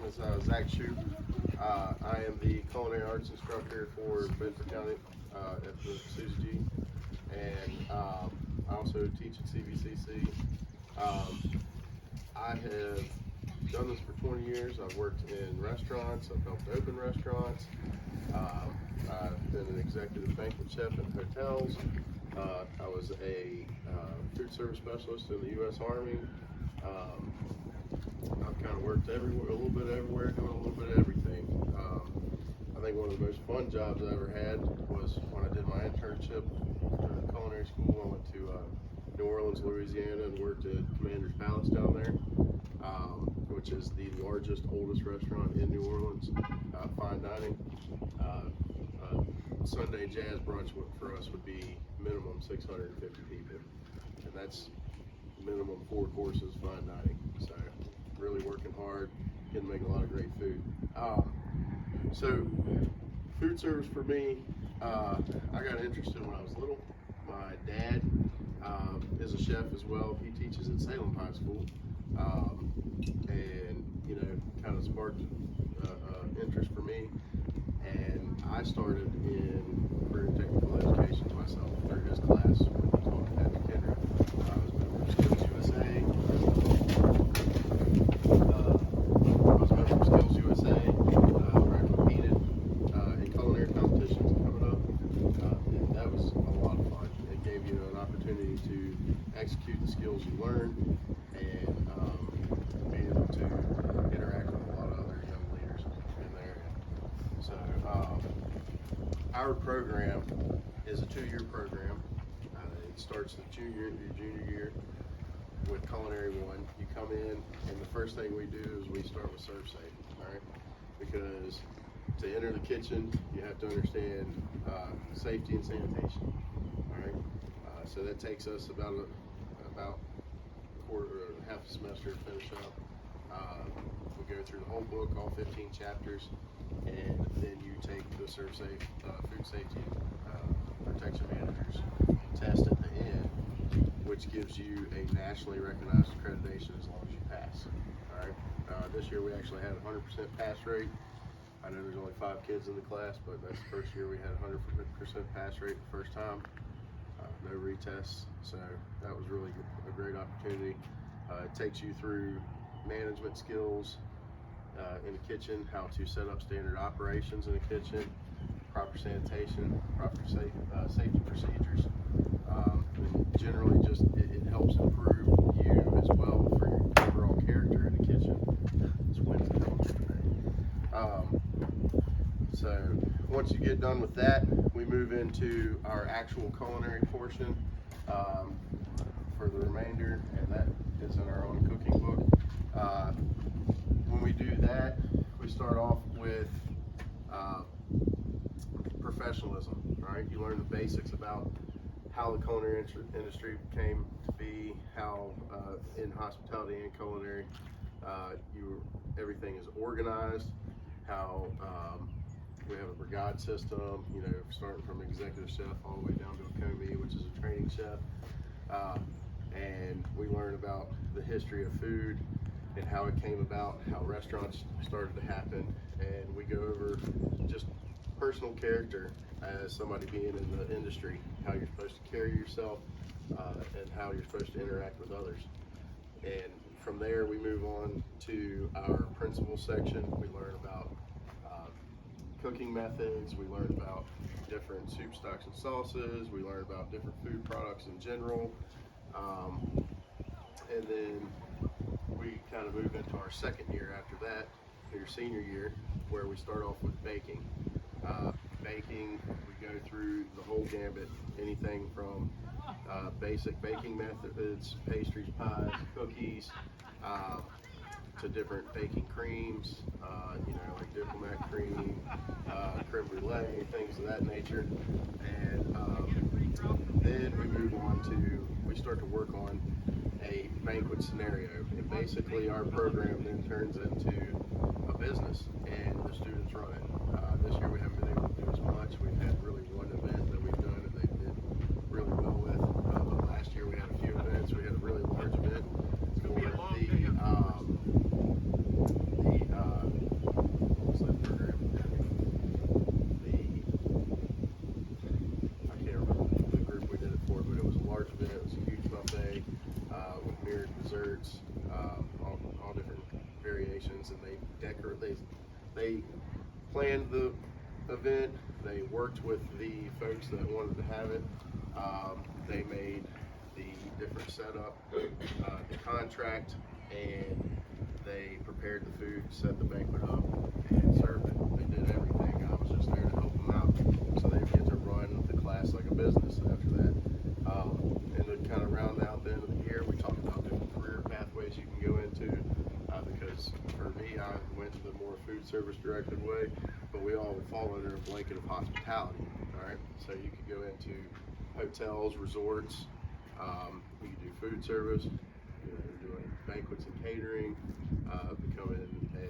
is Zac Shupe. I am the culinary arts instructor for Bedford County at the Susie G, and I also teach at CVCC. I have done this for 20 years. I've worked in restaurants. I've helped open restaurants. I've been an executive banquet chef in hotels. I was a food service specialist in the U.S. Army. I've kind of worked everywhere, a little bit everywhere, doing a little bit of everything. I think one of the most fun jobs I ever had was when I did my internship at culinary school. I went to New Orleans, Louisiana, and worked at Commander's Palace down there, which is the largest, oldest restaurant in New Orleans, fine dining. Sunday jazz brunch for us would be minimum 650 people, and that's minimum 4 courses, fine dining. So really working hard, getting to make a lot of great food. So food service for me, I got interested when I was little. My dad is a chef as well. He teaches at Salem High School, and kind of sparked interest for me. And I started in career and technical education myself through his class when he taught at Culinary. I was a member of Skills USA. Where I competed in culinary competitions coming up. And that was a lot of fun. It gave you an opportunity to execute the skills you learned and be able to interact with a lot of other young leaders in the area. So our program is a 2-year program. It starts your junior year with Culinary 1. You come in, and the first thing we do is we start with serve safe, all right? Because to enter the kitchen, you have to understand safety and sanitation, all right? So that takes us about half a semester to finish up. We go through the whole book, all 15 chapters, and then you take the serve safe food safety protection managers test at the end, which gives you a nationally recognized accreditation as long as you pass. All right. This year we actually had a 100% pass rate. I know there's only 5 kids in the class, but that's the first year we had a 100% pass rate the first time. No retests, so that was really a great opportunity. It takes you through management skills in the kitchen, how to set up standard operations in the kitchen, proper sanitation, proper safety procedures. Generally, just it helps improve you as well for your overall character in the kitchen. It's Wednesday. So once you get done with that, we move into our actual culinary portion for the remainder, and that is in our own cooking book. When we do that, we start off with professionalism, right? You learn the basics about how the culinary industry came to be, how in hospitality and culinary everything is organized, how we have a brigade system, starting from executive chef all the way down to a commis, which is a training chef. And we learn about the history of food and how it came about, how restaurants started to happen, and we go over just personal character as somebody being in the industry, how you're supposed to carry yourself, and how you're supposed to interact with others. And from there, we move on to our principles section. We learn about cooking methods. We learn about different soup, stocks, and sauces. We learn about different food products in general. And then we kind of move into our second year after that, your senior year, where we start off with baking. Baking, we go through the whole gambit, anything from basic baking methods, pastries, pies, cookies, to different baking creams, like diplomat cream, creme brulee, things of that nature. And then we start to work on a banquet scenario. And basically our program then turns into a business, and the students run it. This year we haven't been able to do as much. We've had really one event that we've done and they did really well with. But last year we had a few events. We had a really large event. The they planned the event. They worked with the folks that wanted to have it. They made the different setup, the contract, and they prepared the food, set the banquet up, and served it. They did everything. I was just there to help them out, so they get to run the class like a business after that. And to kind of round out the end of the year, we talked about different career pathways you can go into. Because for me, I went the more food service directed way, but we all fall under a blanket of hospitality. All right, so you could go into hotels, resorts. You could do food service. Doing banquets and catering, becoming a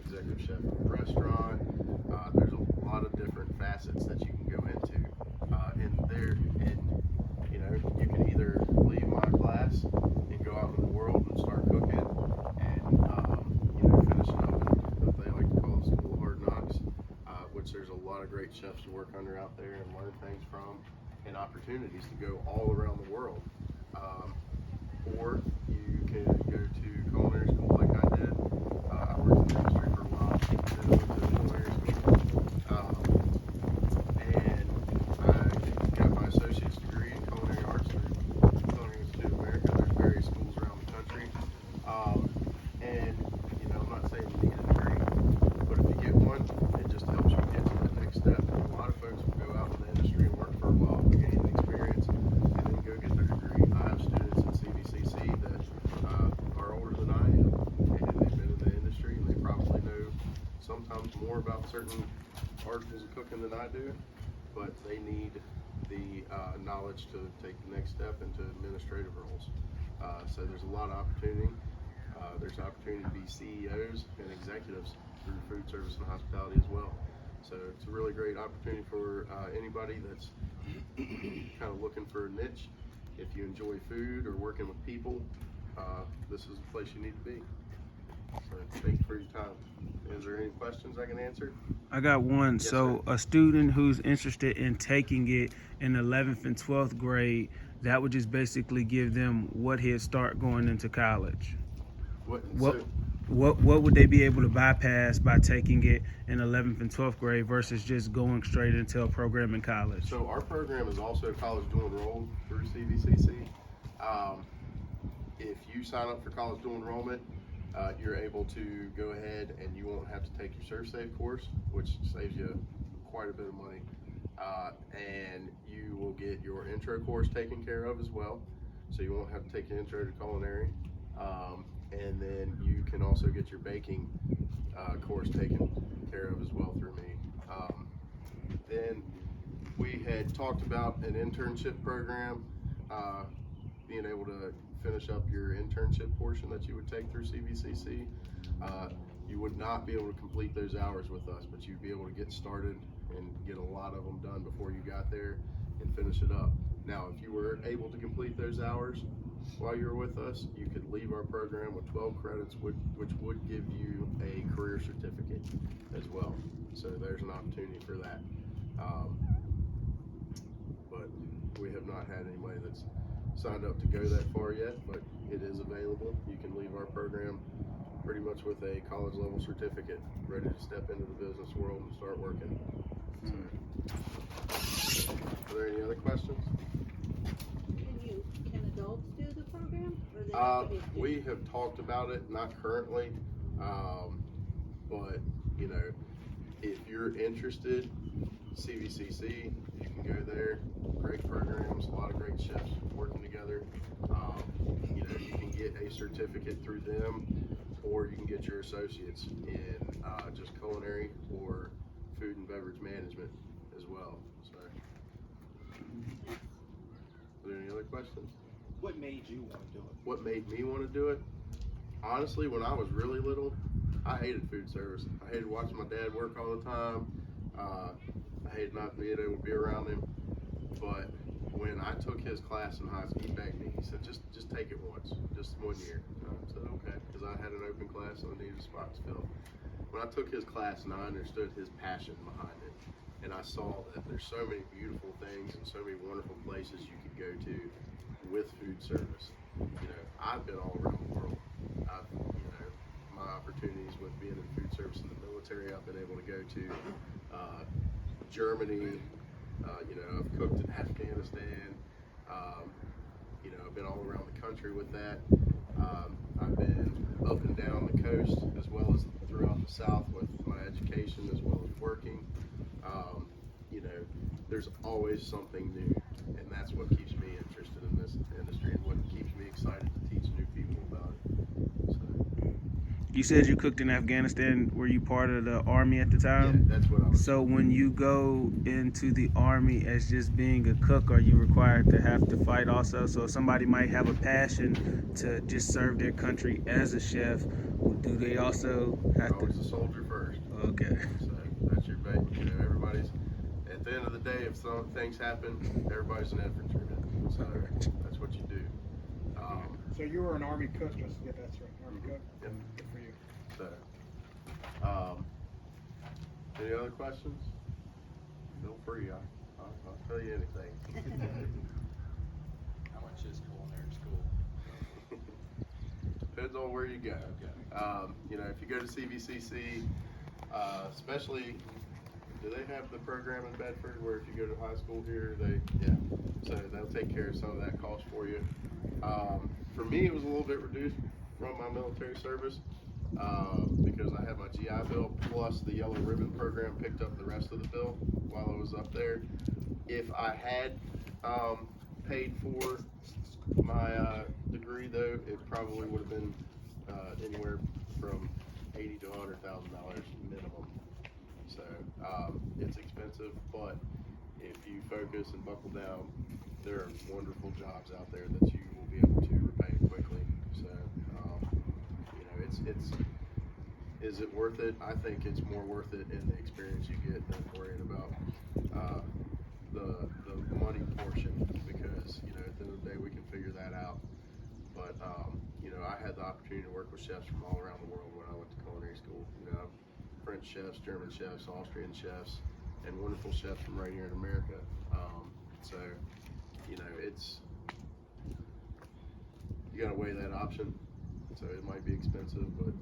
executive chef of a restaurant. There's a lot of different facets that you can go into and you can either leave my class and go out in the world and start cooking and finishing up in what they like to call the School of Hard Knocks, which there's a lot of great chefs to work under out there and learn things from, and opportunities to go all around the world. Or you can go to culinary school like I did. I worked in the industry for a while, then went to culinary school, and I got my associate's degree in culinary arts through Culinary Institute of America. There's various schools around the country, and I'm not saying you need a degree, but if you get one, it just helps you get to that next step. A lot of folks will go out in the industry and work for a while, gain experience, and then go get their degree. I have students in CVCC that are older than I am, and they've been in the industry, and they probably know sometimes more about certain articles of cooking than I do, but they need the knowledge to take the next step into administrative roles. So there's a lot of opportunity. There's opportunity to be CEOs and executives through food service and hospitality as well. So it's a really great opportunity for anybody that's kind of looking for a niche. If you enjoy food or working with people, this is the place you need to be. So thank you for your time. Is there any questions I can answer? I got one. Yes, so sir. A student who's interested in taking it in 11th and 12th grade, that would just basically give them what head start going into college. What would they be able to bypass by taking it in 11th and 12th grade versus just going straight into a program in college? So our program is also college dual enrolled through CVCC. If you sign up for college dual enrollment, you're able to go ahead and you won't have to take your ServSafe course, which saves you quite a bit of money. And you will get your intro course taken care of as well. So you won't have to take an intro to culinary. And then you can also get your baking course taken care of as well through me. Then we had talked about an internship program, being able to finish up your internship portion that you would take through CVCC. You would not be able to complete those hours with us, but you'd be able to get started and get a lot of them done before you got there and finish it up. Now, if you were able to complete those hours while you were with us, you could leave our program with 12 credits, which would give you a career certificate as well. So there's an opportunity for that. But we have not had anybody that's signed up to go that far yet, but it is available. You can leave our program pretty much with a college level certificate, ready to step into the business world and start working. So, are there any other questions? Can adults do the program? Or they have to be students? We have talked about it, not currently, but if you're interested, CVCC, you can go there. Great programs, a lot of great chefs working together. You can get a certificate through them, or you can get your associates in just culinary or food and beverage management as well. So, are there any other questions? What made you want to do it? What made me want to do it? Honestly, when I was really little, I hated food service. I hated watching my dad work all the time. I hated not being able to be around him. But when I took his class in high school, he begged me. He said, just take it once, just 1 year. And I said, okay, because I had an open class and I needed spots filled. When I took his class and I understood his passion behind it, and I saw that there's so many beautiful things and so many wonderful places you could go to with food service. I've been all around the world. My opportunity opportunities with being in food service in the military. I've been able to go to Germany. I've cooked in Afghanistan. I've been all around the country with that. I've been up and down the coast as well as throughout the South with my education as well as working. There's always something new, and that's what keeps me interested in this industry and what keeps me excited to teach new people about it. So, You said you cooked in Afghanistan. Were you part of the army at the time? yeah, that's what I was. So when you go into the army as just being a cook, are you required to have to fight also? So somebody might have a passion to just serve their country as a chef. Do they also have to? Always a soldier first. Okay. So that's your bait. Everybody's at the end of the day. If some things happen, everybody's an infantryman. So that's what you do. So you were an Army cook, just yeah, that's right, Army cook. Yep. Good for you. So, any other questions? Feel free. I'll tell you anything. How much is culinary school? Depends on where you go. If you go to CVCC, especially, do they have the program in Bedford where if you go to high school here, so they'll take care of some of that cost for you. For me, it was a little bit reduced from my military service because I had my GI Bill plus the Yellow Ribbon program picked up the rest of the bill while I was up there. If I had paid for my degree, though, it probably would have been anywhere from $80,000 to $100,000 minimum. So it's expensive, but if you focus and buckle down, there are wonderful jobs out there that you will be able to repay quickly. So is it worth it? I think it's more worth it in the experience you get than worrying about the money portion, because at the end of the day we can figure that out. But I had the opportunity to work with chefs from all around the world when I went to culinary school. French chefs, German chefs, Austrian chefs, and wonderful chefs from right here in America. So it's, you got to weigh that option. So it might be expensive, but